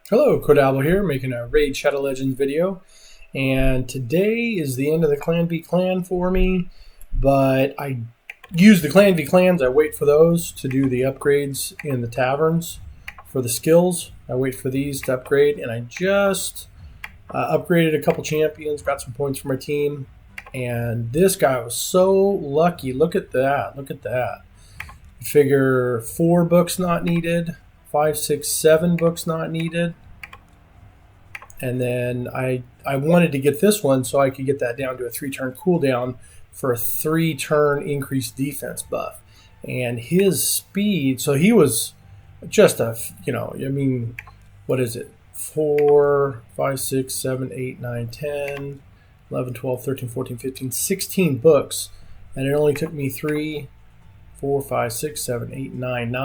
Hello, Quadabble here, making a Raid Shadow Legends video. And today is the end of the Clan v Clan for me, but I use the Clan v Clans. I wait for those to do the upgrades in the taverns for the skills. I wait for these to upgrade, and I just upgraded a couple champions, got some points for my team. And this guy was so lucky. Look at that. Look at that. You figure 4 books not needed, 5, 6, 7 books not needed. And then I wanted to get this one so I could get that down to a 3-turn cooldown for a 3-turn increased defense buff. And his speed, so he was just a, what is it? 4, 5, 6, 7, 8, 9, 10, 11, 12, 13, 14, 15, 16 books. And it only took me 3, 4, 5, 6, 7, 8, 9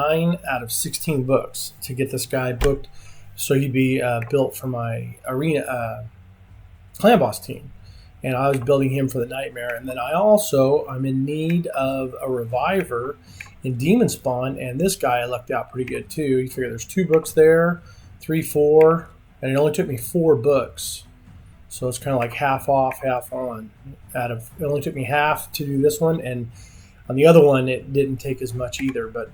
out of 16 books to get this guy booked. So he'd be built for my arena clan boss team. And I was building him for the Nightmare. And then I'm in need of a reviver in Demon Spawn. And this guy I lucked out pretty good too. You figure there's 2 books there, 3, 4. And it only took me 4 books. So it's kind of like half off, half on. It only took me half to do this one. And on the other one, it didn't take as much either. But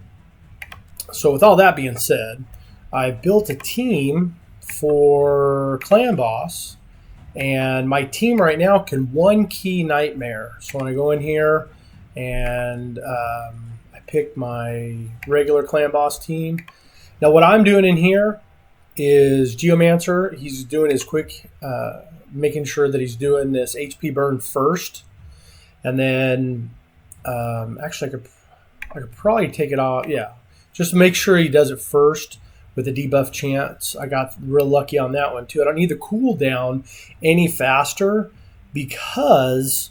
so with all that being said, I built a team for Clan Boss, and my team right now can 1-key Nightmare. So when I go in here and I pick my regular Clan Boss team. Now what I'm doing in here is Geomancer. He's doing his quick, making sure that he's doing this HP burn first. And then, actually I could probably take it off. Yeah, just make sure he does it first. With a debuff chance. I got real lucky on that one too. I don't need the cooldown any faster because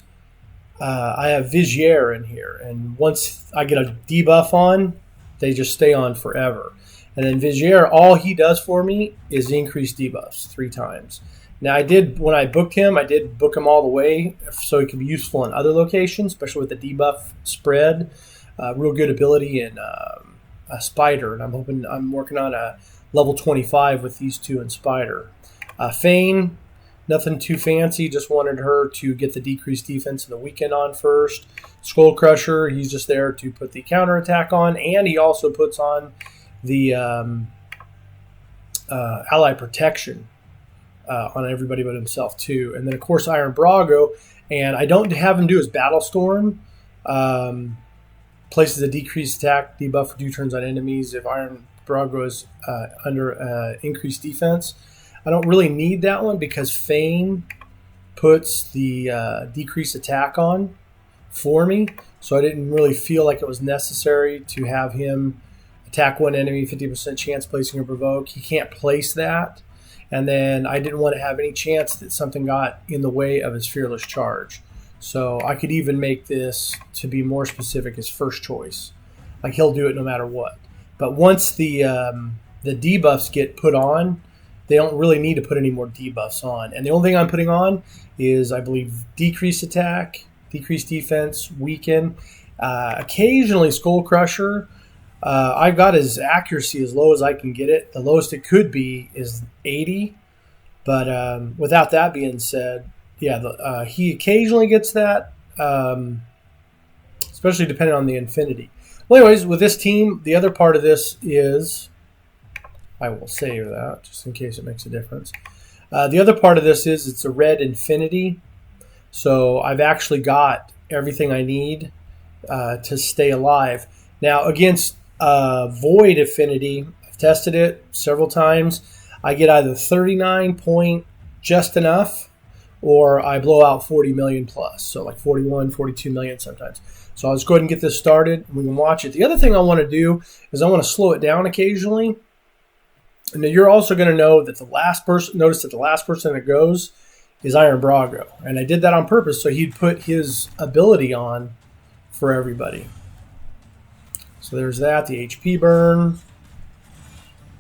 I have Vizier in here. And once I get a debuff on, they just stay on forever. And then Vizier, all he does for me is increase debuffs 3 times. Now when I booked him, I did book him all the way so he can be useful in other locations, especially with the debuff spread. Real good ability in a Spider, and I'm working on a level 25 with these 2 in Spider. Fane, nothing too fancy, just wanted her to get the decreased defense of the weekend on first. Skull Crusher, he's just there to put the counterattack on, and he also puts on the ally protection on everybody but himself too. And then of course Iron Brago, and I don't have him do his Battle Storm. Places a decreased attack debuff for 2 turns on enemies if Iron Brago is under increased defense. I don't really need that one because Fane puts the decreased attack on for me. So I didn't really feel like it was necessary to have him attack one enemy, 50% chance placing a provoke. He can't place that. And then I didn't want to have any chance that something got in the way of his Fearless Charge. So I could even make this to be more specific as first choice. Like he'll do it no matter what. But once the debuffs get put on, they don't really need to put any more debuffs on. And the only thing I'm putting on is, I believe, decreased attack, decreased defense, weaken. Occasionally Skull Crusher. I've got his accuracy as low as I can get it. The lowest it could be is 80. But without that being said, yeah, he occasionally gets that, especially depending on the affinity. Well, anyways, with this team, the other part of this is, I will save that just in case it makes a difference. The other part of this is it's a red affinity. So I've actually got everything I need to stay alive. Now, against void affinity, I've tested it several times. I get either 39 point just enough, or I blow out 40 million plus, so like 41, 42 million sometimes. So I'll just go ahead and get this started, and we can watch it. The other thing I want to do is I want to slow it down occasionally. And you're also going to know that the last person that goes is Iron Brago. And I did that on purpose so he'd put his ability on for everybody. So there's that, the HP burn.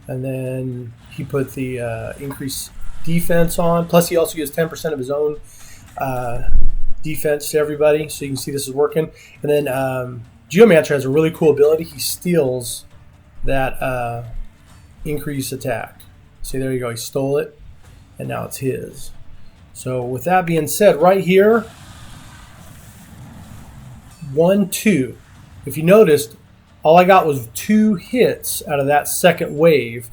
And then he put the increased defense on. Plus he also gives 10% of his own defense to everybody. So you can see this is working. And then Geomancer has a really cool ability. He steals that increased attack. See, there you go. He stole it, and now it's his. So with that being said, right here, 1, 2. If you noticed, all I got was 2 hits out of that second wave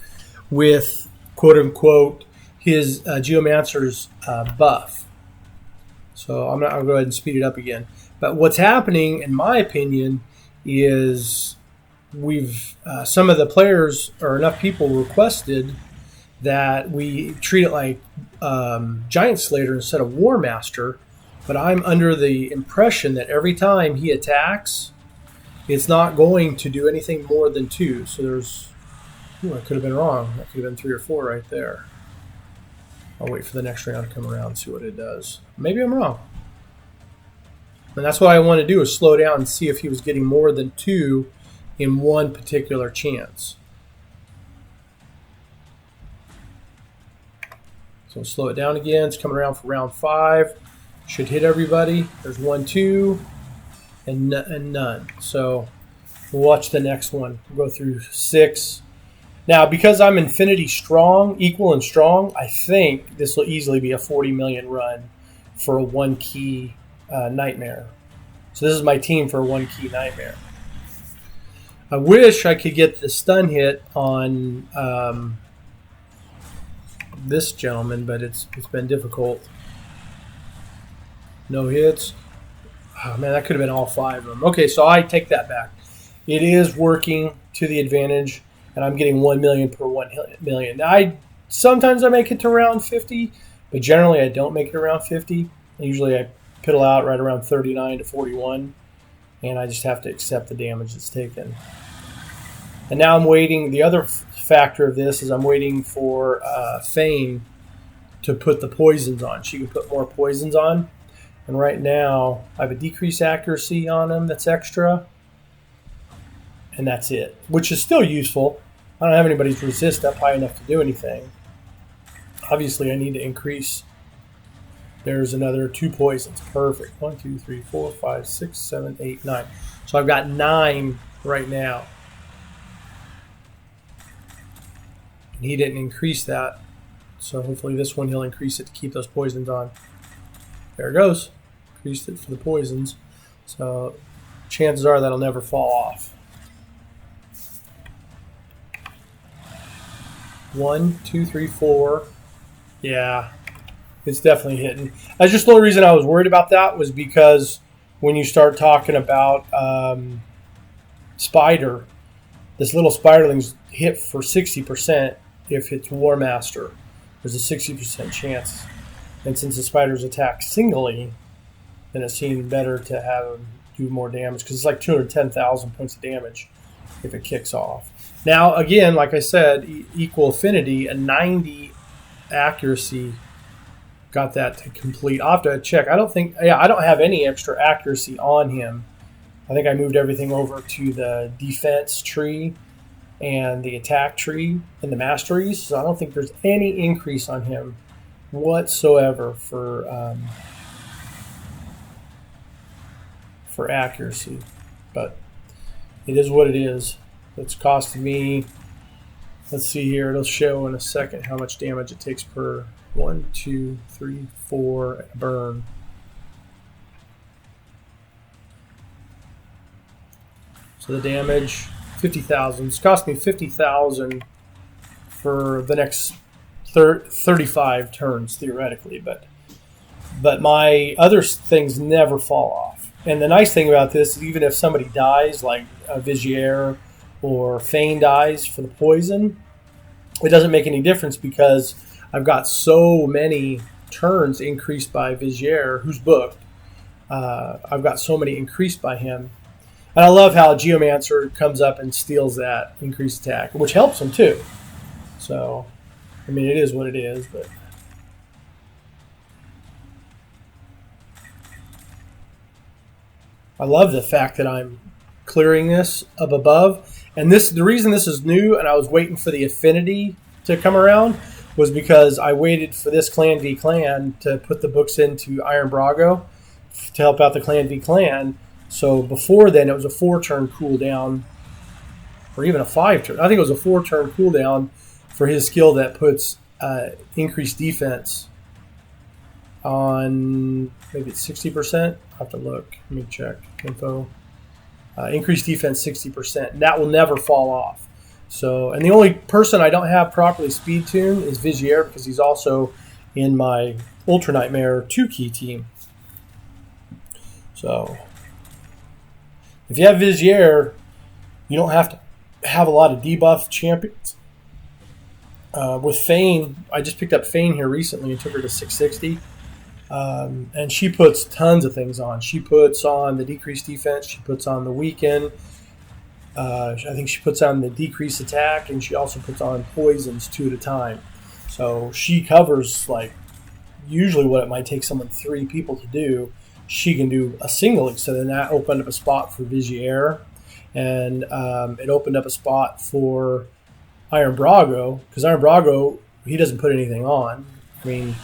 with, quote-unquote, his Geomancers buff. So I'll go ahead and speed it up again. But what's happening, in my opinion, is some of the players, or enough people, requested that we treat it like Giantslayer instead of War Master. But I'm under the impression that every time he attacks, it's not going to do anything more than 2. So there's, I could have been wrong. That could have been 3 or 4 right there. I'll wait for the next round to come around and see what it does. Maybe I'm wrong. And that's what I want to do, is slow down and see if he was getting more than 2 in one particular chance. So slow it down again. It's coming around for round 5. Should hit everybody. There's 1, 2, and none. So we'll watch the next one. We'll go through 6. Now, because I'm infinity strong, equal and strong, I think this will easily be a 40 million run for a 1-key nightmare. So this is my team for a 1-key nightmare. I wish I could get the stun hit on this gentleman, but it's been difficult. No hits. Oh, man, that could have been all 5 of them. Okay, so I take that back. It is working to the advantage, and I'm getting 1 million per 1 million. Now, sometimes I make it to round 50, but generally I don't make it around 50. Usually I piddle out right around 39 to 41, and I just have to accept the damage that's taken. And now I'm waiting. The other factor of this is I'm waiting for Fane to put the poisons on. She can put more poisons on. And right now, I have a decreased accuracy on him that's extra. And that's it, which is still useful. I don't have anybody's resist up high enough to do anything. Obviously, I need to increase. There's another 2 poisons. Perfect. 1, 2, 3, 4, 5, 6, 7, 8, 9. So I've got 9 right now. And he didn't increase that. So hopefully this one he'll increase it to keep those poisons on. There it goes. Increased it for the poisons. So chances are that'll never fall off. 1, 2, 3, 4. Yeah, it's definitely hitting. That's just the only reason I was worried about that was because when you start talking about Spider, this little Spiderling's hit for 60% if it's War Master. There's a 60% chance. And since the spiders attack singly, then it seemed better to have them do more damage because it's like 210,000 points of damage if it kicks off. Now, again, like I said, equal affinity, a 90 accuracy got that to complete. I'll have to check. I don't have any extra accuracy on him. I think I moved everything over to the defense tree and the attack tree and the masteries. So I don't think there's any increase on him whatsoever for accuracy. But it is what it is. It's costing me, let's see here, it'll show in a second how much damage it takes per 1, 2, 3, 4 burn. So the damage, 50,000. It's cost me 50,000 for the next 35 turns, theoretically. But my other things never fall off. And the nice thing about this is even if somebody dies, like a Vizier or Fane dies for the poison, it doesn't make any difference because I've got so many turns increased by Vizier, who's booked. I've got so many increased by him. And I love how Geomancer comes up and steals that increased attack, which helps him too. So, I mean, it is what it is, but... I love the fact that I'm clearing this up above. And the reason this is new and I was waiting for the affinity to come around was because I waited for this Clan v Clan to put the books into Iron Brago to help out the Clan v Clan. So before then, it was a 4-turn cooldown, or even a 5-turn. I think it was a 4-turn cooldown for his skill that puts increased defense on, maybe it's 60%. I'll have to look. Let me check info. Increased defense 60%. That will never fall off. So, and the only person I don't have properly speed tuned is Vizier, because he's also in my Ultra Nightmare 2-key team. So, if you have Vizier, you don't have to have a lot of debuff champions. With Fane, I just picked up Fane here recently and took her to 660. And she puts tons of things on. She puts on the decreased defense. She puts on the weaken. I think she puts on the decreased attack, and she also puts on poisons 2 at a time. So she covers, like, usually what it might take someone 3 people to do. She can do a single. So then that opened up a spot for Vizier, and it opened up a spot for Iron Brago, because Iron Brago, he doesn't put anything on. I mean,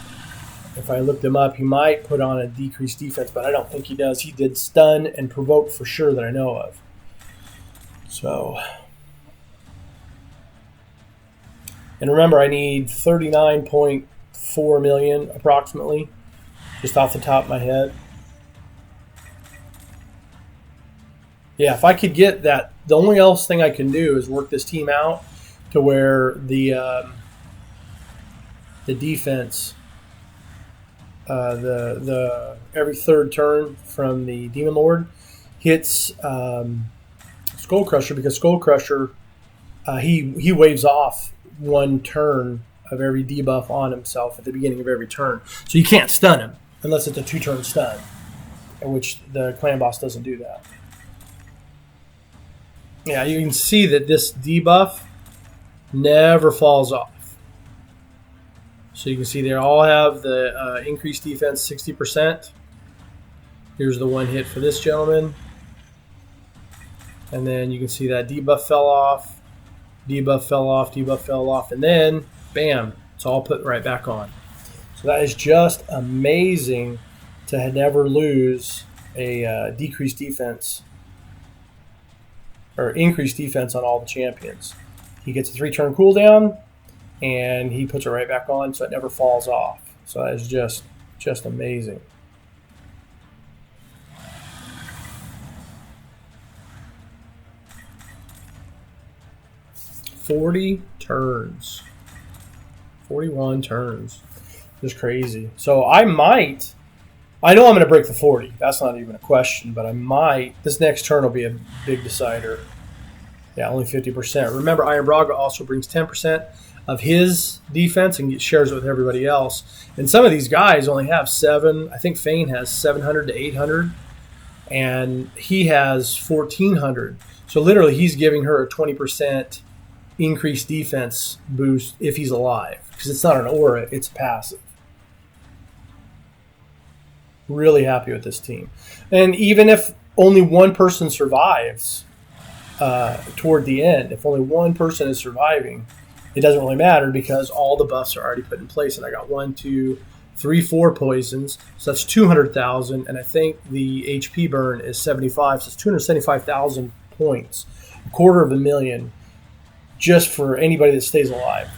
if I looked him up, he might put on a decreased defense, but I don't think he does. He did stun and provoke for sure that I know of. So, and remember, I need 39.4 million approximately, just off the top of my head. Yeah, if I could get that, the only else thing I can do is work this team out to where the defense, the every third turn from the Demon Lord hits Skull Crusher, because Skull Crusher he waves off 1 turn of every debuff on himself at the beginning of every turn, so you can't stun him unless it's a 2-turn stun, in which the clan boss doesn't do that. Yeah, you can see that this debuff never falls off. So you can see they all have the increased defense 60%. Here's the 1 hit for this gentleman. And then you can see that debuff fell off, debuff fell off, debuff fell off, and then, bam, it's all put right back on. So that is just amazing to never lose a decreased defense or increased defense on all the champions. He gets a 3-turn cooldown, and he puts it right back on, so it never falls off. So that is just amazing. "40 turns. 41 turns. Just crazy. So I know I'm going to break the 40. That's not even a question, but I might. This next turn will be a big decider. Yeah, only 50%. Remember, Iron Braga also brings 10% of his defense and shares it with everybody else. And some of these guys only have 7. I think Fane has 700 to 800, and he has 1,400. So literally, he's giving her a 20% increased defense boost if he's alive, because it's not an aura, it's passive. Really happy with this team. And even if only 1 person survives toward the end, if only 1 person is surviving, it doesn't really matter, because all the buffs are already put in place. And I got 1, 2, 3, 4 poisons, so that's 200,000, and I think the HP burn is 75, so it's 275,000 points, 250,000 just for anybody that stays alive.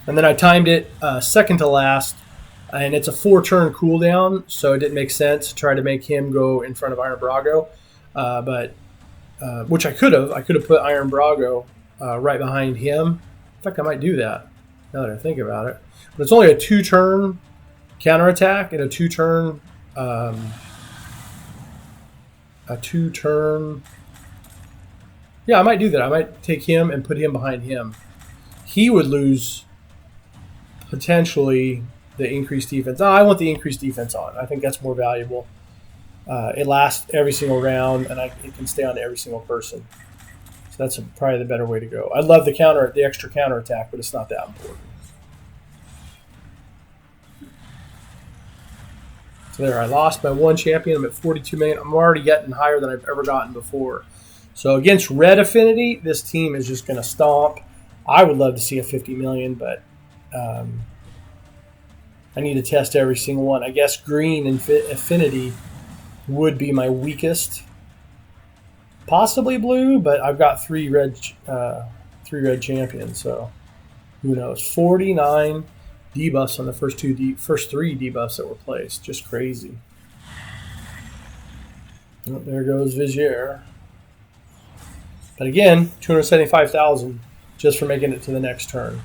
And then I timed it second to last, and it's a 4-turn cooldown, so it didn't make sense to try to make him go in front of Iron Brago, but which I could have. I could have put Iron Brago right behind him. In fact, I might do that now that I think about it. But it's only a 2-turn counterattack and a 2-turn Yeah, I might do that. I might take him and put him behind him. He would lose potentially the increased defense. I want the increased defense on. I think that's more valuable. It lasts every single round, and it can stay on every single person. So that's probably the better way to go. I love the extra counterattack, but it's not that important. So there, I lost my 1 champion. I'm at 42 million. I'm already getting higher than I've ever gotten before. So against red affinity, this team is just going to stomp. I would love to see a 50 million, but I need to test every single one. I guess green and affinity would be my weakest. Possibly blue, but I've got three red champions, so who knows? 49 debuffs on the first three debuffs that were placed. Just crazy. Oh, there goes Vizier. But again, 275,000 just for making it to the next turn.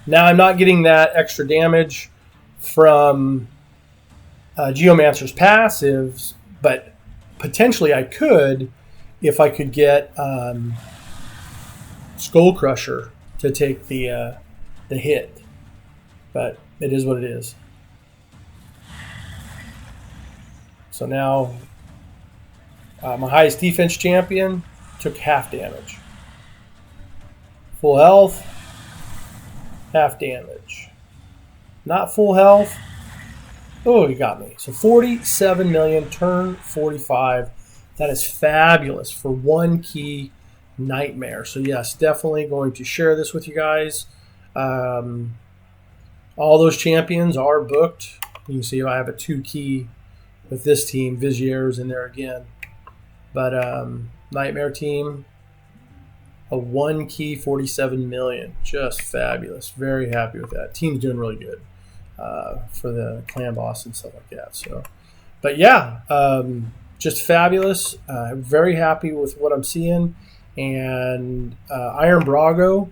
Now I'm not getting that extra damage from Geomancer's passives, but potentially I could if I could get Skull Crusher to take the hit. But it is what it is. So now my highest defense champion took half damage. Full health, half damage. Not full health. Oh, he got me. So 47 million, turn 45. That is fabulous for one key Nightmare. So yes, definitely going to share this with you guys. All those champions are booked. You can see I have a 2 key with this team. Vizier's in there again. But Nightmare team, a 1 key, 47 million. Just fabulous. Very happy with that. Team's doing really good for the clan boss and stuff like that. So, but yeah, just fabulous. Very happy with what I'm seeing. And Iron Brago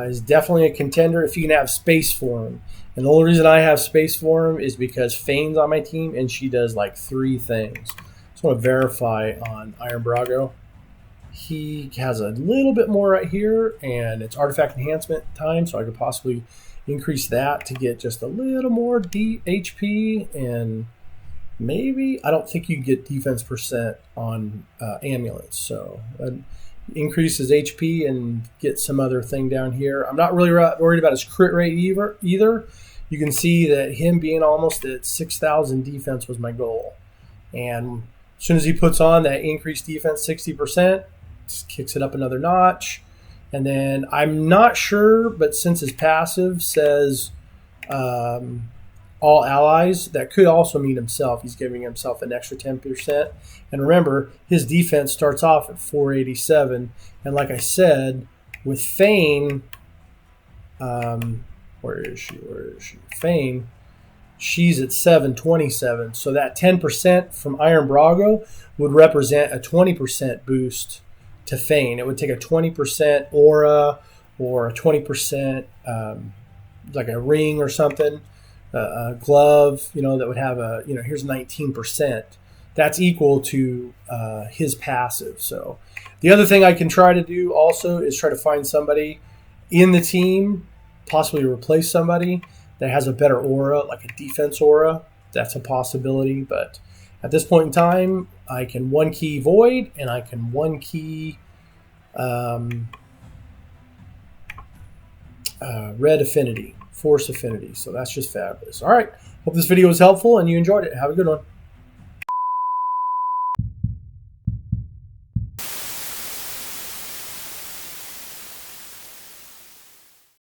is definitely a contender if you can have space for him. And the only reason I have space for him is because Fane's on my team and she does like 3 things. Just want to verify on Iron Brago. He has a little bit more right here, and it's artifact enhancement time, so I could possibly increase that to get just a little more HP, and maybe, I don't think you get defense percent on amulets, so increases HP and get some other thing down here. I'm not really worried about his crit rate either. You can see that him being almost at 6,000 defense was my goal, and as soon as he puts on that increased defense 60%, just kicks it up another notch. And then I'm not sure, but since his passive says all allies, that could also mean himself. He's giving himself an extra 10%. And remember, his defense starts off at 487. And like I said, with Fane, where is she? Fane, she's at 727. So that 10% from Iron Brago would represent a 20% boost to Fane. It would take a 20% aura or a 20% like a ring or something, a glove, that would have a, here's 19%. That's equal to his passive. So the other thing I can try to do also is try to find somebody in the team, possibly replace somebody that has a better aura, like a defense aura. That's a possibility, but at this point in time, I can 1 key Void, and I can 1 key Red Affinity, Force Affinity. So that's just fabulous. All right. Hope this video was helpful and you enjoyed it. Have a good one.